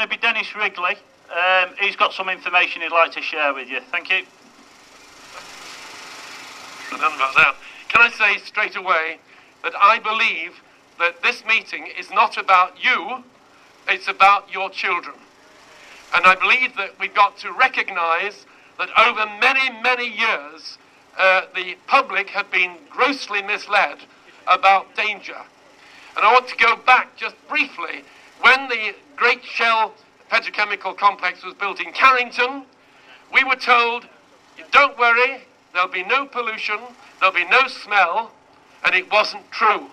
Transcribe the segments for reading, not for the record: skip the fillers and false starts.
to be Dennis Wrigley. He's got some information he'd like to share with you. Thank you. Can I say straight away that I believe that this meeting is not about you, it's about your children. And I believe that we've got to recognise that over many, many years, the public have been grossly misled about danger. And I want to go back just briefly. When the Great Shell petrochemical complex was built in Carrington, we were told, don't worry, there'll be no pollution, there'll be no smell, and it wasn't true.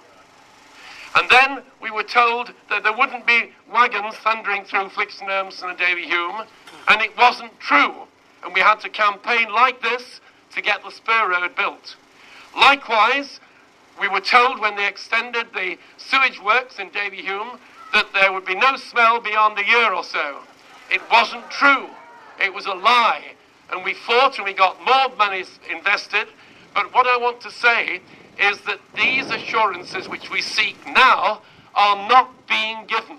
And then we were told that there wouldn't be wagons thundering through Flixton, Urmston and Davy Hume, and it wasn't true. And we had to campaign like this to get the spur road built. Likewise, we were told when they extended the sewage works in Davy Hume that there would be no smell beyond a year or so. It wasn't true. It was a lie. And we fought and we got more money invested. But what I want to say is that these assurances which we seek now are not being given.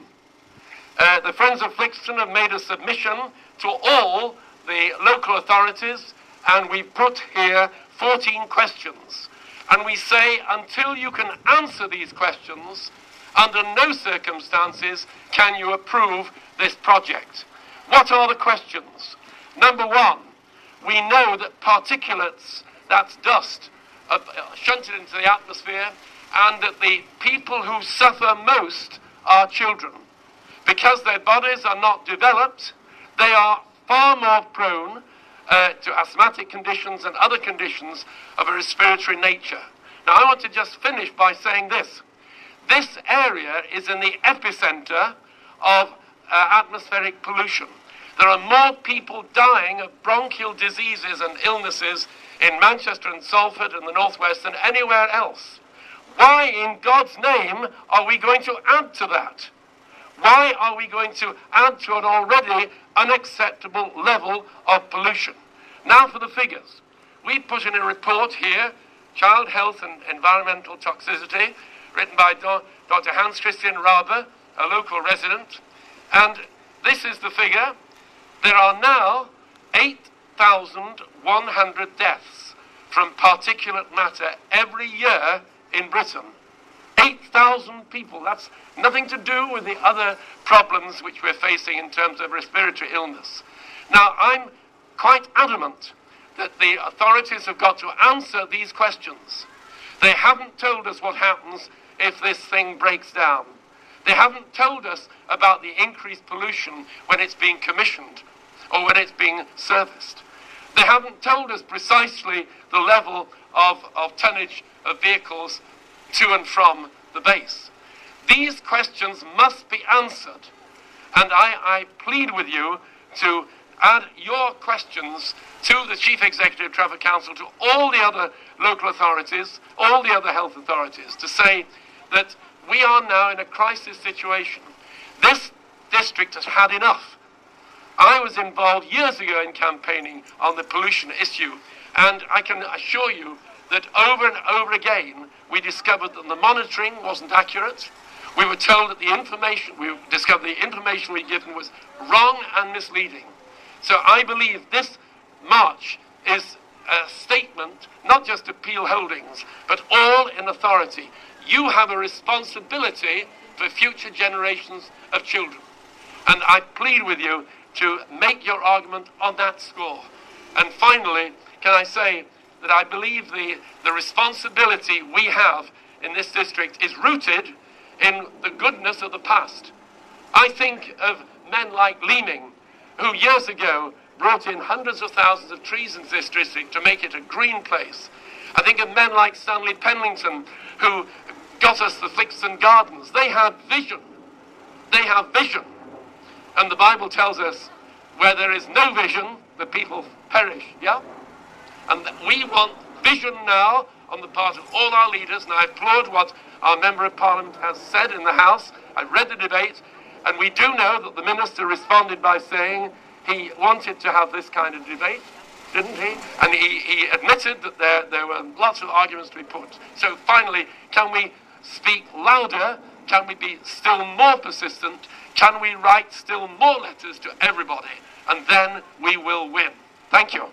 The Friends of Flixton have made a submission to all the local authorities, and we put here 14 questions. And we say, until you can answer these questions, under no circumstances can you approve this project. What are the questions? Number one, we know that particulates, that's dust, are shunted into the atmosphere, and that the people who suffer most are children. Because their bodies are not developed, they are far more prone to asthmatic conditions and other conditions of a respiratory nature. Now I want to just finish by saying this. This area is in the epicenter of atmospheric pollution. There are more people dying of bronchial diseases and illnesses in Manchester and Salford and the Northwest than anywhere else. Why in God's name are we going to add to that? Why are we going to add to an already unacceptable level of pollution? Now for the figures. We put in a report here, Child Health and Environmental Toxicity, written by Dr. Hans Christian Rabe, a local resident. And this is the figure. There are now 8,100 deaths from particulate matter every year in Britain. 8,000 people. That's nothing to do with the other problems which we're facing in terms of respiratory illness. Now, I'm quite adamant that the authorities have got to answer these questions. They haven't told us what happens if this thing breaks down. They haven't told us about the increased pollution when it's being commissioned or when it's being serviced. They haven't told us precisely the level of tonnage of vehicles to and from the base. These questions must be answered, and I plead with you to add your questions to the Chief Executive Traffic Council, to all the other local authorities, all the other health authorities, to say that we are now in a crisis situation. This district has had enough. I was involved years ago in campaigning on the pollution issue, and I can assure you that over and over again we discovered that the monitoring wasn't accurate. We were told that the information we given was wrong and misleading. So I believe this march is a statement not just to Peel Holdings, but all in authority. You have a responsibility for future generations of children. And I plead with you to make your argument on that score. And finally, can I say that I believe the responsibility we have in this district is rooted in the goodness of the past. I think of men like Leeming, who years ago brought in hundreds of thousands of trees in this district to make it a green place. I think of men like Stanley Penlington, who got us the Flixton Gardens. They had vision. They have vision. And the Bible tells us where there is no vision, the people perish, yeah? And we want vision now on the part of all our leaders, and I applaud what our Member of Parliament has said in the House. I've read the debate, and we do know that the Minister responded by saying he wanted to have this kind of debate, didn't he? And he admitted that there were lots of arguments to be put. So finally, can we speak louder Can we be still more persistent? Can we write still more letters to everybody? And then we will win. Thank you.